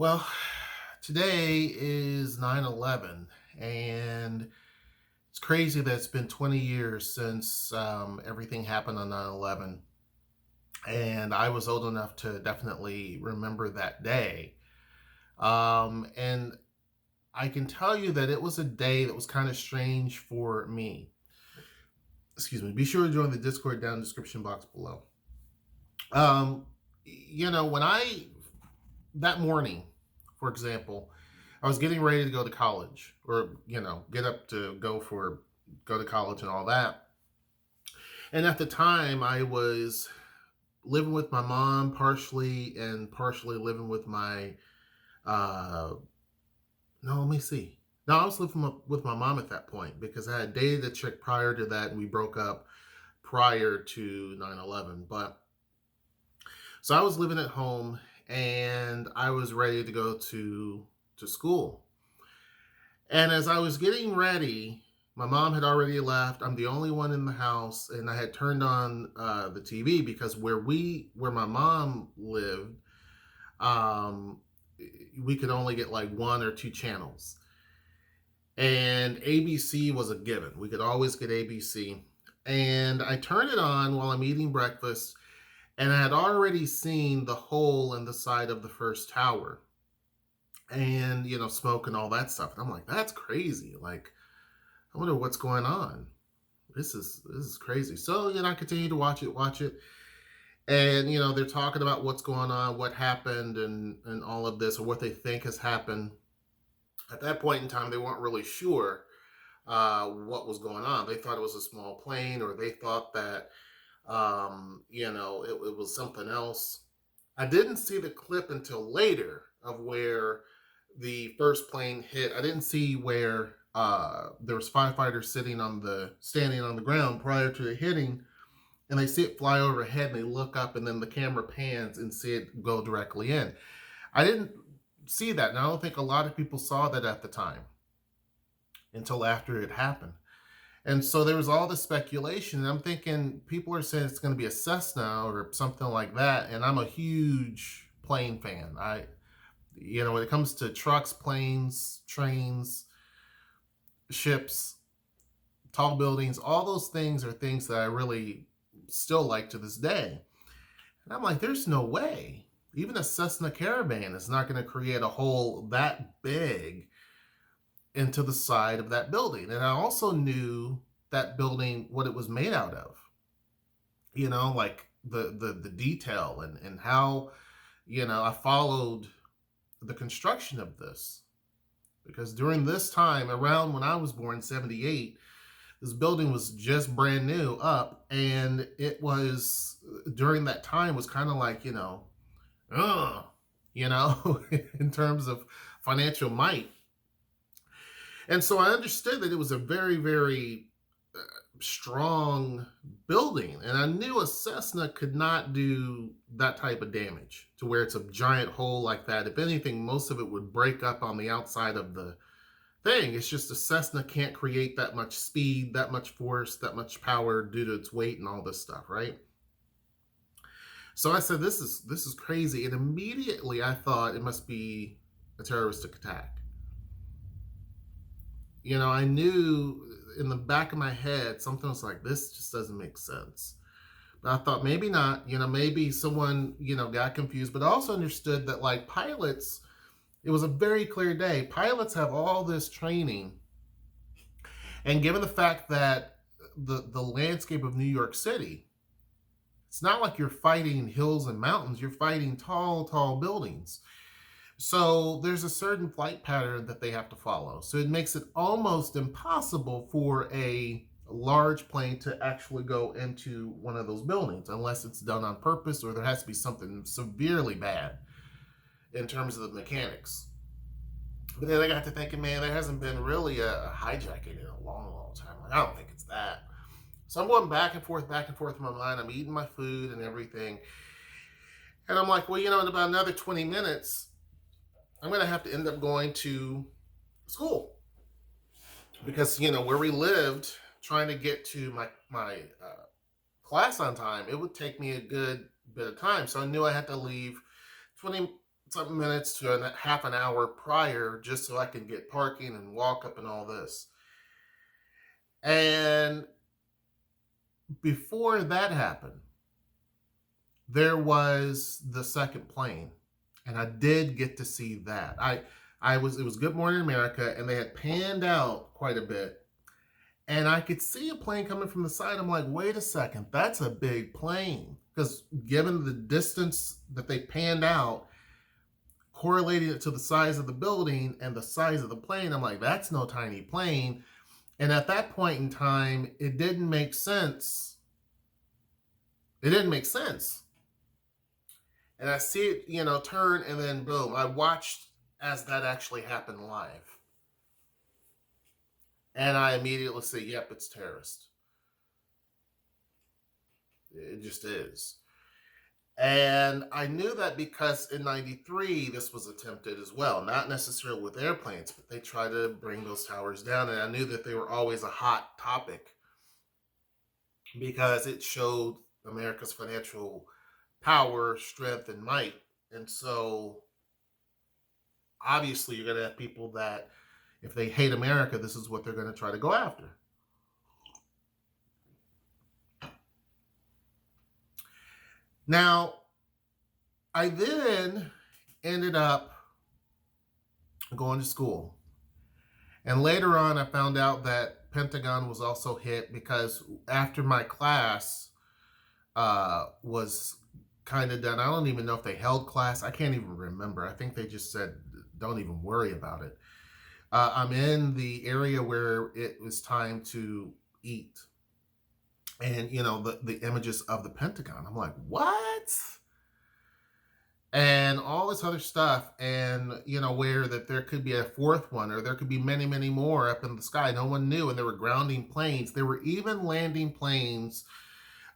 Well, today is 9/11, and it's crazy that it's been 20 years since everything happened on 9/11. And I was old enough to definitely remember that day. And I can tell you that it was a day that was kind of strange for me. Excuse me. Be sure to join the Discord down in the description box below. Um, when that morning, for example, I was getting ready to go to college or, get up to go to college and all that. And at the time, I was living with my mom partially and partially living with my, uh, no, let me see. No, I was living with my mom at that point because I had dated a chick prior to that and we broke up prior to 9/11. But so I was living at home and I was ready to go to school. And as I was getting ready, my mom had already left. I'm the only one in the house, and I had turned on the TV because where my mom lived, um, we could only get like one or two channels, and ABC was a given. We could always get ABC, and I turned it on while I'm eating breakfast, and I had already seen the hole in the side of the first tower, and smoke and all that stuff. And I'm like, that's crazy. Like, I wonder what's going on. This is crazy. So, I continue to watch it. And, they're talking about what's going on, what happened and all of this, or what they think has happened. At that point in time, they weren't really sure what was going on. They thought it was a small plane, or they thought that it was something else. I didn't see the clip until later of where the first plane hit. I didn't see where there was firefighters standing on the ground prior to it hitting, and they see it fly overhead, and they look up, and then the camera pans and see it go directly in. I didn't see that, and I don't think a lot of people saw that at the time until after it happened. And so there was all this speculation, and I'm thinking people are saying it's going to be a Cessna or something like that, and I'm a huge plane fan. When it comes to trucks, planes, trains, ships, tall buildings, all those things are things that I really still like to this day. And I'm like, there's no way. Even a Cessna Caravan is not going to create a hole that big into the side of that building. And I also knew that building, what it was made out of. Like the detail and how, I followed the construction of this. Because during this time, around when I was born, 78, this building was just brand new up. And it was, during that time, was kind of like, uh, in terms of financial might. And so I understood that it was a very, very strong building. And I knew a Cessna could not do that type of damage to where it's a giant hole like that. If anything, most of it would break up on the outside of the thing. It's just a Cessna can't create that much speed, that much force, that much power due to its weight and all this stuff, right? So I said, this is crazy. And immediately I thought it must be a terroristic attack. I knew in the back of my head something was like, this just doesn't make sense. But I thought maybe not, maybe someone, got confused, but I also understood that like pilots, it was a very clear day. Pilots have all this training. And given the fact that the landscape of New York City, it's not like you're fighting hills and mountains, you're fighting tall, tall buildings. So there's a certain flight pattern that they have to follow. So it makes it almost impossible for a large plane to actually go into one of those buildings unless it's done on purpose or there has to be something severely bad in terms of the mechanics. But then I got to thinking, man, there hasn't been really a hijacking in a long, long time. Like, I don't think it's that. So I'm going back and forth in my mind. I'm eating my food and everything. And I'm like, well, in about another 20 minutes, I'm going to have to end up going to school because, where we lived, trying to get to my class on time, it would take me a good bit of time. So I knew I had to leave 20 something minutes to a half an hour prior just so I can get parking and walk up and all this. And before that happened, there was the second plane, and I did get to see that. I was it was Good Morning America, and they had panned out quite a bit, and I could see a plane coming from the side. I'm like, wait a second, that's a big plane. Because given the distance that they panned out, correlating it to the size of the building and the size of the plane, I'm like, that's no tiny plane. And at that point in time, it didn't make sense. It didn't make sense. And I see it, turn, and then boom. I watched as that actually happened live. And I immediately say, yep, it's terrorist. It just is. And I knew that because in 93, this was attempted as well. Not necessarily with airplanes, but they tried to bring those towers down. And I knew that they were always a hot topic because it showed America's financial power, strength, and might. And so obviously you're going to have people that, if they hate America, this is what they're going to try to go after. Now, I then ended up going to school. And later on, I found out that Pentagon was also hit because after my class was kind of done, I don't even know if they held class. I can't even remember. I think they just said, don't even worry about it. I'm in the area where it was time to eat. And, the images of the Pentagon. I'm like, what? And all this other stuff. And, where that there could be a fourth one or there could be many, many more up in the sky. No one knew. And they were grounding planes. They were even landing planes.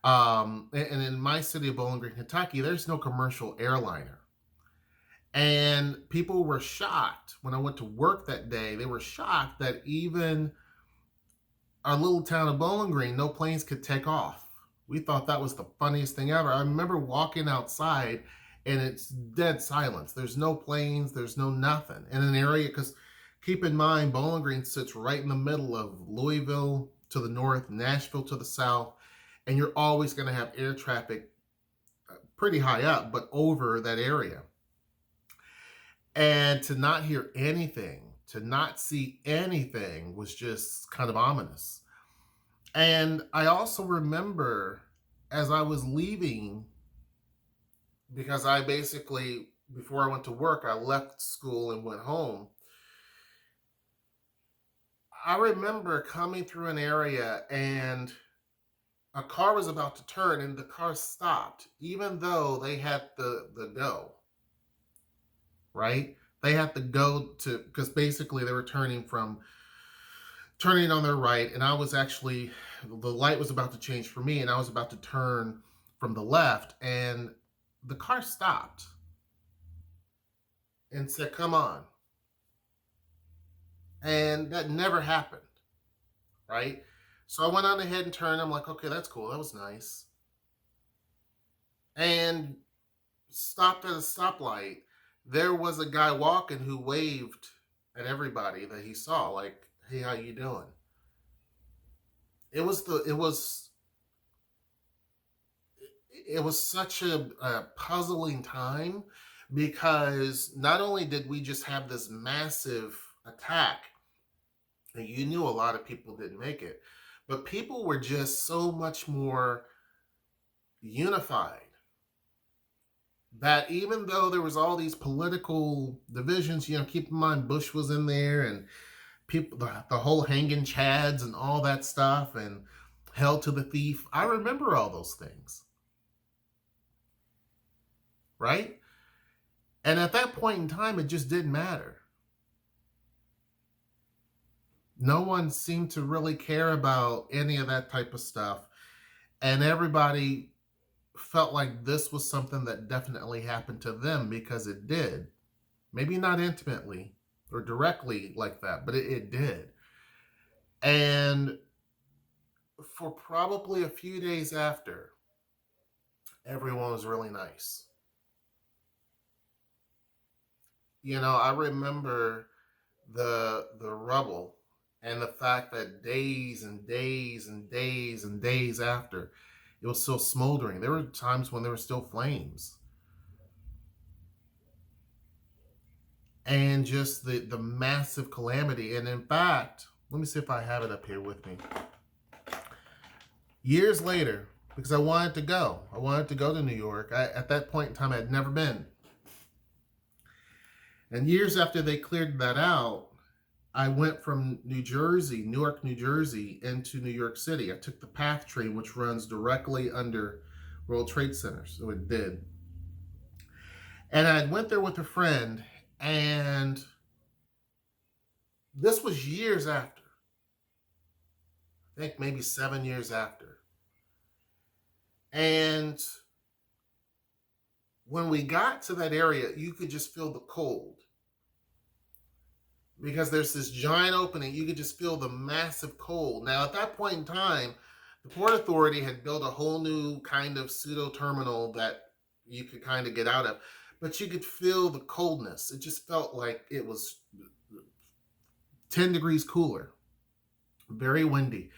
And in my city of Bowling Green, Kentucky, there's no commercial airliner. And people were shocked when I went to work that day. They were shocked that even our little town of Bowling Green, no planes could take off. We thought that was the funniest thing ever. I remember walking outside and it's dead silence. There's no planes, there's no nothing. In an area, because keep in mind, Bowling Green sits right in the middle of Louisville to the north, Nashville to the south, and you're always going to have air traffic pretty high up, but over that area. And to not hear anything, to not see anything was just kind of ominous. And I also remember as I was leaving, because I basically, before I went to work, I left school and went home. I remember coming through an area and a car was about to turn and the car stopped, even though they had the go, right? They had to go to, because basically they were turning on their right, and I was actually, the light was about to change for me, and I was about to turn from the left, and the car stopped and said, come on. And that never happened, right? So I went on ahead and turned. I'm like, okay, that's cool. That was nice. And stopped at a stoplight. There was a guy walking who waved at everybody that he saw, like, hey, how you doing? It was such a puzzling time, because not only did we just have this massive attack, and you knew a lot of people didn't make it, but people were just so much more unified that even though there was all these political divisions, keep in mind Bush was in there, and people, the whole hanging chads and all that stuff, and hell to the thief. I remember all those things, right? And at that point in time, it just didn't matter. No one seemed to really care about any of that type of stuff. And everybody felt like this was something that definitely happened to them, because it did. Maybe not intimately or directly like that, but it did. And for probably a few days after, everyone was really nice. I remember the rubble and the fact that days and days and days and days after, it was still smoldering. There were times when there were still flames. And just the massive calamity. And in fact, let me see if I have it up here with me. Years later, because I wanted to go. I wanted to go to New York. At that point in time, I had never been. And years after they cleared that out, I went from Newark, New Jersey, into New York City. I took the PATH train, which runs directly under World Trade Center. So it did. And I went there with a friend, and this was years after. I think maybe 7 years after. And when we got to that area, you could just feel the cold. Because there's this giant opening, you could just feel the massive cold. Now, at that point in time, the Port Authority had built a whole new kind of pseudo terminal that you could kind of get out of, but you could feel the coldness. It just felt like it was 10 degrees cooler, very windy.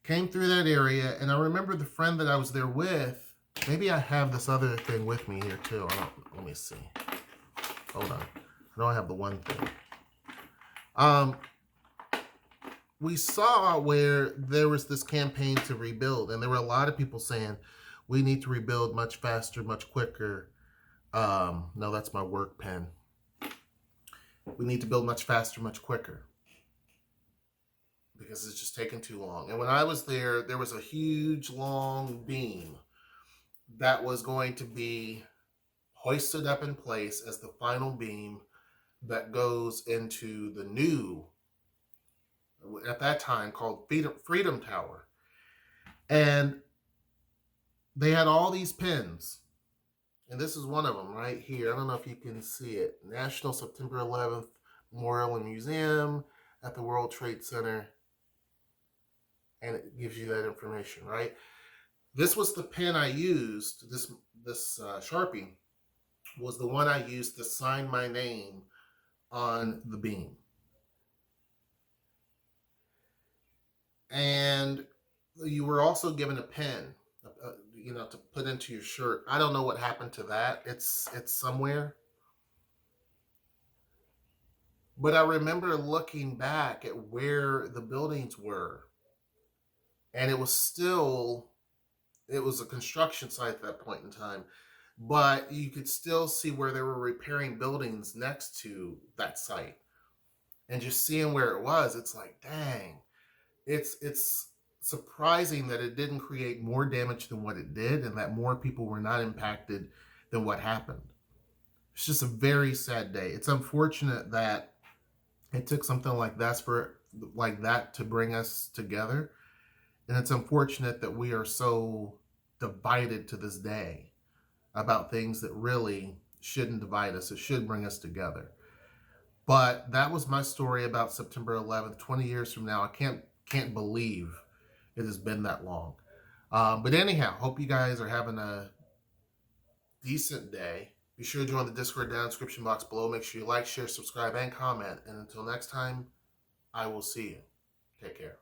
Came through that area, and I remember the friend that I was there with. Maybe I have this other thing with me here too. Let me see. Hold on. I know I have the one thing. We saw where there was this campaign to rebuild, and there were a lot of people saying we need to rebuild much faster, much quicker. No, that's my work pen. We need to build much faster, much quicker, because it's just taking too long. And when I was there, there was a huge long beam that was going to be hoisted up in place as the final beam that goes into the new, at that time, called Freedom Tower. And they had all these pins. And this is one of them right here. I don't know if you can see it. National September 11th Memorial and Museum at the World Trade Center. And it gives you that information, right? This was the pen I used. This Sharpie was the one I used to sign my name on the beam. And you were also given a pen, to put into your shirt. I don't know what happened to that. It's somewhere. But I remember looking back at where the buildings were, and it was a construction site at that point in time, but you could still see where they were repairing buildings next to that site. And just seeing where it was, it's like, dang, it's surprising that it didn't create more damage than what it did, and that more people were not impacted than what happened. It's just a very sad day. It's unfortunate that it took something like that to bring us together. And it's unfortunate that we are so divided to this day about things that really shouldn't divide us. It should bring us together. But that was my story about September 11th. 20 years from now, I can't believe it has been that long. But anyhow, hope you guys are having a decent day. Be sure to join the Discord down in the description box below. Make sure you like, share, subscribe, and comment. And until next time, I will see you. Take care.